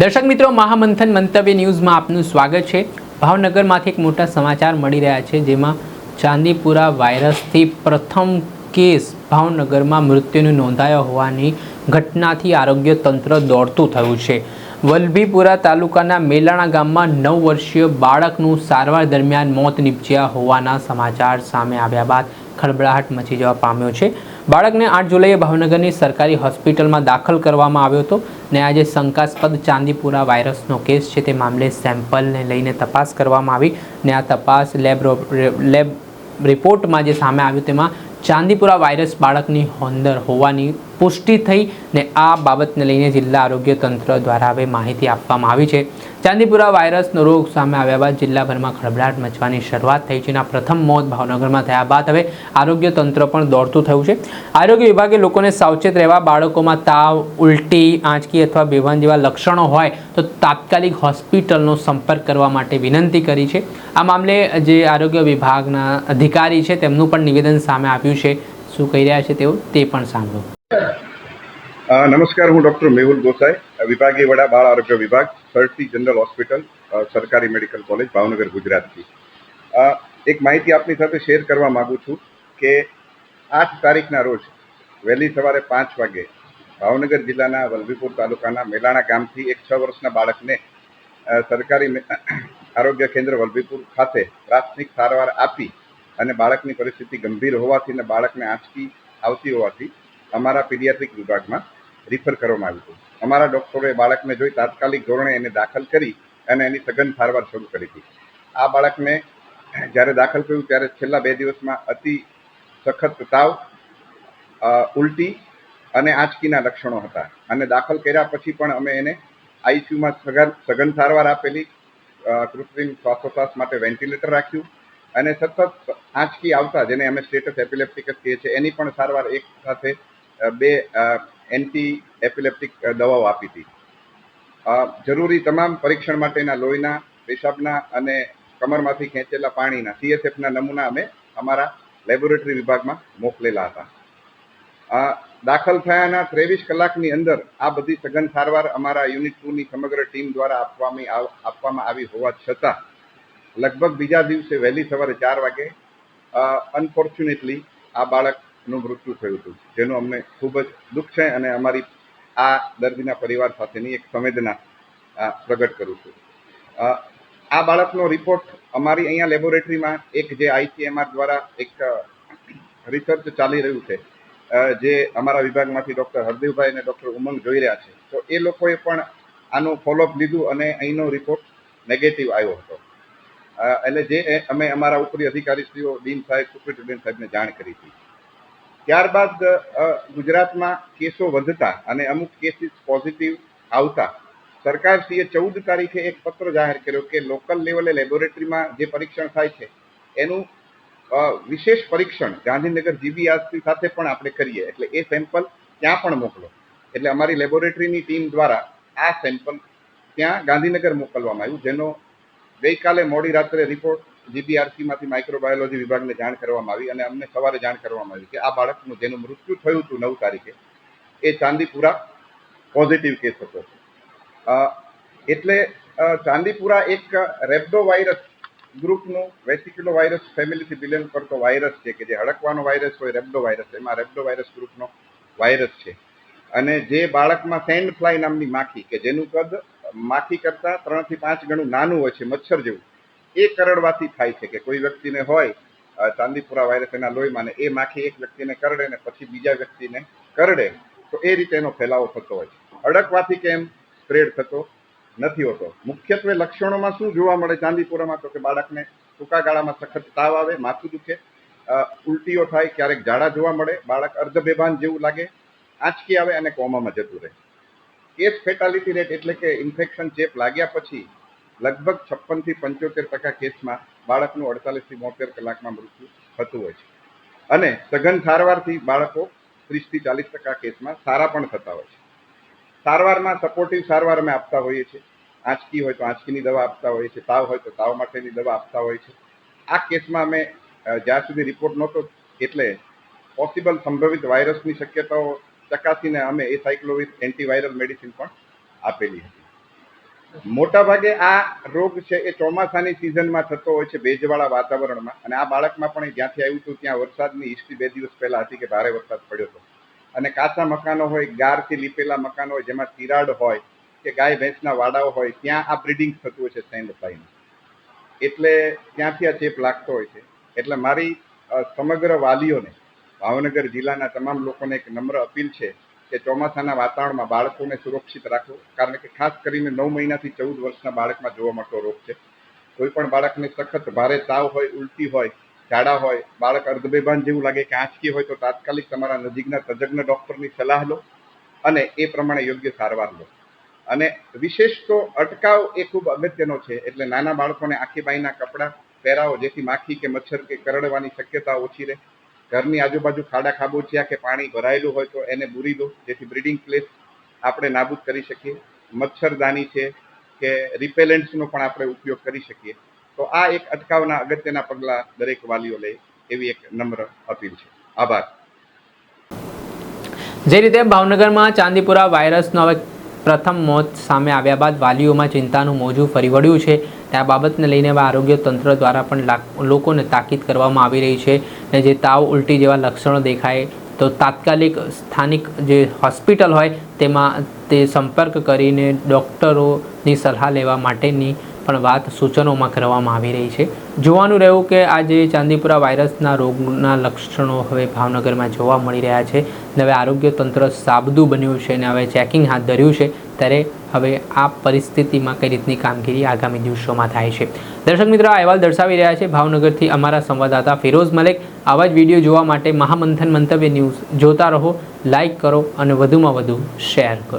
દર્શક મિત્રો, મહામંથન મંતવ્ય ન્યૂઝમાં આપનું સ્વાગત છે। ભાવનગરમાંથી એક મોટા સમાચાર મળી રહ્યા છે, જેમાં ચાંદીપુરા વાયરસથી પ્રથમ કેસ ભાવનગરમાં મૃત્યુનું નોંધાયો હોવાની ઘટનાથી આરોગ્ય તંત્ર દોડતું થયું છે। વલભીપુરા તાલુકાના મેલાણા ગામમાં 9 વર્ષીય બાળકનું સારવાર દરમિયાન મોત નીપજ્યા હોવાના સમાચાર સામે આવ્યા બાદ ખળબળાટ મચી જવા પામ્યો છે। બાળકને 8 જુલાઈએ ભાવનગરની સરકારી હોસ્પિટલમાં દાખલ કરવામાં આવ્યો હતો ને આજે શંકાસ્પદ ચાંદીપુરા વાયરસનો કેસ છે તે મામલે સેમ્પલને લઈને તપાસ કરવામાં આવી ને આ તપાસ લેબ રિપોર્ટમાં જે સામે આવ્યું તેમાં ચાંદીપુરા વાયરસ બાળકની અંદર હોવાની પુષ્ટિ થઈ ને આ બાબતને લઈને જિલ્લા આરોગ્ય તંત્ર દ્વારા હવે માહિતી આપવામાં આવી છે। ચાંદીપુરા વાયરસનો રોગ સામે આવ્યા બાદ જિલ્લાભરમાં ખળબળાટ મચવાની શરૂઆત થઈ છે। પ્રથમ મોત ભાવનગરમાં થયા બાદ હવે આરોગ્ય તંત્ર પણ દોડતું થયું છે। આરોગ્ય વિભાગે લોકોને સાવચેત રહેવા, બાળકોમાં તાવ, ઉલટી, આંચકી અથવા બેભાન જેવા લક્ષણો હોય તો તાત્કાલિક હોસ્પિટલનો સંપર્ક કરવા માટે વિનંતી કરી છે। આ મામલે જે આરોગ્ય વિભાગના અધિકારી છે તેમનું પણ નિવેદન સામે આવ્યું છે। શું કહી રહ્યા છે તેઓ તે પણ સાંભળો। નમસ્કાર, હું ડૉક્ટર મેહુલ ગોસાઈ, વિભાગીય વડા બાળ આરોગ્ય વિભાગ, સરટી જનરલ હોસ્પિટલ, સરકારી મેડિકલ કોલેજ, ભાવનગર, ગુજરાતથી એક માહિતી આપની સાથે શેર કરવા માગું છું કે 8 તારીખના રોજ વહેલી સવારે 5 વાગે ભાવનગર જિલ્લાના વલભીપુર તાલુકાના મેલાણા ગામથી એક 6 વર્ષના બાળકને સરકારી આરોગ્ય કેન્દ્ર વલભીપુર ખાતે પ્રાથમિક સારવાર આપી અને બાળકની પરિસ્થિતિ ગંભીર હોવાથી અને બાળકને આંચકી આવતી હોવાથી અમારા પીડિયાટ્રિક વિભાગમાં રિફર કરવામાં આવ્યું હતું। અમારા ડૉક્ટરોએ બાળકને જોઈ તાત્કાલિક ધોરણે એને દાખલ કરી અને એની સઘન સારવાર શરૂ કરી હતી। આ બાળકને જ્યારે દાખલ કર્યું ત્યારે છેલ્લા 2 દિવસમાં અતિ સખત તાવ, ઉલટી અને આંચકીના લક્ષણો હતા અને દાખલ કર્યા પછી પણ અમે એને આઈસીયુમાં સઘન સારવાર આપેલી, કૃત્રિમ શ્વાસોચ્છ્વાસ માટે વેન્ટિલેટર રાખ્યું અને સતત આંચકી આવતા, જેને અમે સ્ટેટસ એપિલેપ્ટિકસ કહીએ છીએ, એની પણ સારવાર એક સાથે 2 એન્ટી એપિલેપ્ટિક દવાઓ આપી હતી। જરૂરી તમામ પરીક્ષણ માટેના લોહીના, પેશાબના અને કમરમાંથી ખેંચેલા પાણીના CSFના નમૂના અમે અમારા લેબોરેટરી વિભાગમાં મોકલેલા હતા। દાખલ થયાના 23 કલાકની અંદર આ બધી સઘન સારવાર અમારા યુનિટ 2ની સમગ્ર ટીમ દ્વારા આપવામાં આવી હોવા છતાં લગભગ બીજા દિવસે વહેલી સવારે 4 વાગે અનફોર્ચ્યુનેટલી આ બાળકનું મૃત્યુ થયું હતું, જેનું અમને ખૂબ જ દુઃખ છે અને અમારી આ દર્દીના પરિવાર સાથેની એક સંવેદના પ્રગટ કરું છું। આ બાળકનો રિપોર્ટ અમારી અહીંયા લેબોરેટરીમાં એક જે ICMR દ્વારા એક રિસર્ચ ચાલી રહ્યું છે, જે અમારા વિભાગમાંથી ડૉક્ટર હરદેવભાઈ અને ડૉક્ટર ઉમંગ જોઈ રહ્યા છે, તો એ લોકોએ પણ આનું ફોલોઅપ લીધું અને અહીંનો રિપોર્ટ નેગેટિવ આવ્યો હતો। એટલે જે અમે અમારા ઉપરી અધિકારીશ્રીઓ, ડીન સાહેબ, સુપ્રિન્ટેન્ડન્ટ સાહેબને જાણ કરી હતી। ત્યારબાદ ગુજરાતમાં કેસો વધતા અને અમુક કેસીસ પોઝિટિવ આવતા સરકારશ્રીએ 14 તારીખે એક પત્ર જાહેર કર્યો કે લોકલ લેવલે લેબોરેટરીમાં જે પરીક્ષણ થાય છે એનું વિશેષ પરીક્ષણ ગાંધીનગર GBRC સાથે પણ આપણે કરીએ, એટલે એ સેમ્પલ ત્યાં પણ મોકલો। એટલે અમારી લેબોરેટરીની ટીમ દ્વારા આ સેમ્પલ ત્યાં ગાંધીનગર મોકલવામાં આવ્યું, જેનો ગઈકાલે મોડી રાત્રે રિપોર્ટ GBRCમાંથી માઇક્રોબાયોલોજી વિભાગને જાણ કરવામાં આવી અને અમને સવારે જાણ કરવામાં આવી કે આ બાળકનું જેનું મૃત્યુ થયું હતું 9 તારીખે એ ચાંદીપુરા પોઝિટિવ કેસ હતો। એટલે ચાંદીપુરા એક રેબ્ડો વાયરસ ગ્રુપનું વેસિક્યુલો વાયરસ ફેમિલીથી બિલોંગ કરતો વાયરસ છે કે જે હડકવાનો વાયરસ હોય, રેબ્ડો વાયરસ, એમાં રેબ્ડો વાયરસ ગ્રુપનો વાયરસ છે અને જે બાળકમાં સેન્ડ ફ્લાય નામની માખી કે જેનું કદ માખી કરતાં 3 થી 5 ગણું નાનું હોય છે, મચ્છર જેવું, એ કરડવાથી થાય છે કે કોઈ વ્યક્તિને હોય ચાંદીપુરા વાયરસ એના લોહીમાં ને એ માખી એક વ્યક્તિને કરડે ને પછી બીજા વ્યક્તિને કરડે તો એ રીતે એનો ફેલાવો થતો હોય છે। અડકવાથી કેમ સ્પ્રેડ થતો નથી હોતો। મુખ્યત્વે લક્ષણોમાં શું જોવા મળે ચાંદીપુરામાં, તો કે બાળકને ટૂંકા ગાળામાં સખત તાવ આવે, માથું દુખે, ઉલટીઓ થાય, ક્યારેક ઝાડા જોવા મળે, બાળક અર્ધબેભાન જેવું લાગે, આંચકી આવે અને કોમામાં જતું રહે। કેસ ફેટાલિટી રેટ એટલે કે ઇન્ફેક્શન ચેપ લાગ્યા પછી લગભગ 56 થી 75% કેસમાં બાળકનું 48 થી 72 કલાકમાં મૃત્યુ થતું હોય છે અને સઘન સારવારથી બાળકો 30 થી 40% કેસમાં સારા પણ થતા હોય છે। સારવારમાં સપોર્ટિવ સારવાર અમે આપતા હોઈએ છીએ। આંચકી હોય તો આંચકીની દવા આપતા હોઈએ છીએ, તાવ હોય તો તાવ માટેની દવા આપતા હોઈએ છીએ। આ કેસમાં અમે જ્યાં સુધી રિપોર્ટ નહોતો એટલે પોસિબલ સંભવિત વાયરસની શક્યતાઓ ચકાસીને અમે એસાયક્લોવિર એન્ટીવાયરલ મેડિસિન પણ આપેલી હતી। મોટા ભાગે આ રોગ છે એ ચોમાસાની સિઝનમાં થતો હોય છે, ભેજવાળા વાતાવરણમાં. અને આ બાળકમાં પણ જ્યાંથી આવ્યું હતું ત્યાં વરસાદની હિસ્ટ્રી 2 દિવસ પહેલા હતી કે ભારે વરસાદ પડ્યો હતો. અને કાચા મકાનો હોય, ગારથી લીપેલા મકાનો હોય, જેમાં તિરાડ હોય કે ગાય ભેંસના વાડાઓ હોય, ત્યાં આ બ્રીડિંગ થતું હોય છે સેન્ડ ફ્લાયનું. એટલે ત્યાંથી આ ચેપ લાગતો હોય છે. એટલે મારી સમગ્ર વાલીઓને, ભાવનગર જિલ્લાના તમામ લોકોને એક નમ્ર અપીલ છે કે ચોમાસાના વાતાવરણમાં બાળકોને સુરક્ષિત રાખો. કારણ કે ખાસ કરીને 9 મહિનાથી 14 વર્ષના બાળકમાં જોવા મળતો રોગ છે. કોઈ પણ બાળકને સખત ભારે તાવ હોય, ઉલટી હોય, ઝાડા હોય, બાળક અર્ધબેભાન જેવું લાગે કે આંચકી હોય, તો તાત્કાલિક તમારા નજીકના તજજ્ઞ ડૉક્ટરની સલાહ લો અને એ પ્રમાણે યોગ્ય સારવાર લો. અને વિશેષ તો અટકાવ એ ખૂબ અગત્યનો છે. એટલે નાના બાળકોને આખી બાઈના કપડાં પહેરાવો, જેથી માખી કે મચ્છર કે કરડવાની શક્યતા ઓછી રહે. ઘરની આજુબાજુ ખાડા ખાબોચિયા કે પાણી ભરાયેલું હોય તો એને બૂરી દો, જેથી બ્રીડિંગ પ્લેસ આપણે નાબૂદ કરી શકીએ. મચ્છરદાની છે કે રિપેલેન્ટ્સનો પણ આપણે ઉપયોગ કરી શકીએ. તો આ એક અટકાવના અગત્યના પગલાં દરેક વાલીઓ લે એવી એક નમ્ર અપીલ છે. આભાર. જે રીતે ભાવનગરમાં ચાંદીપુરા વાયરસનો હવે પ્રથમ મોત સામે આવ્યા બાદ વાલીઓમાં ચિંતાનું મોજું ફરી વળ્યું છે. આ બાબતને લઈને હવે આરોગ્ય તંત્ર દ્વારા પણ લોકોને તાકીદ કરવામાં આવી રહી છે. અને જે તાવ, ઉલટી જેવા લક્ષણો દેખાય તો તાત્કાલિક સ્થાનિક જે હોસ્પિટલ હોય તેમાં તે સંપર્ક કરીને ડૉક્ટરોની સલાહ લેવા માટેની પણ વાત સૂચનોમાં કરવામાં આવી રહી છે. જોવાનું રહ્યું કે આ જે ચાંદીપુરા વાયરસના રોગના લક્ષણો હવે ભાવનગરમાં જોવા મળી રહ્યા છે. હવે આરોગ્ય તંત્ર સાબદું બન્યું છે અને હવે ચેકિંગ હાથ ધર્યું છે. ત્યારે હવે આ પરિસ્થિતિમાં કઈ રીતની કામગીરી આગામી દિવસોમાં થાય છે. દર્શક મિત્રો, આ અહેવાલ દર્શાવી રહ્યા છે ભાવનગરથી અમારા સંવાદદાતા ફિરોઝ મલેક. આવા જ વિડીયો જોવા માટે મહામંથન મંતવ્ય ન્યૂઝ જોતા રહો, લાઇક કરો અને વધુમાં વધુ શેર કરો.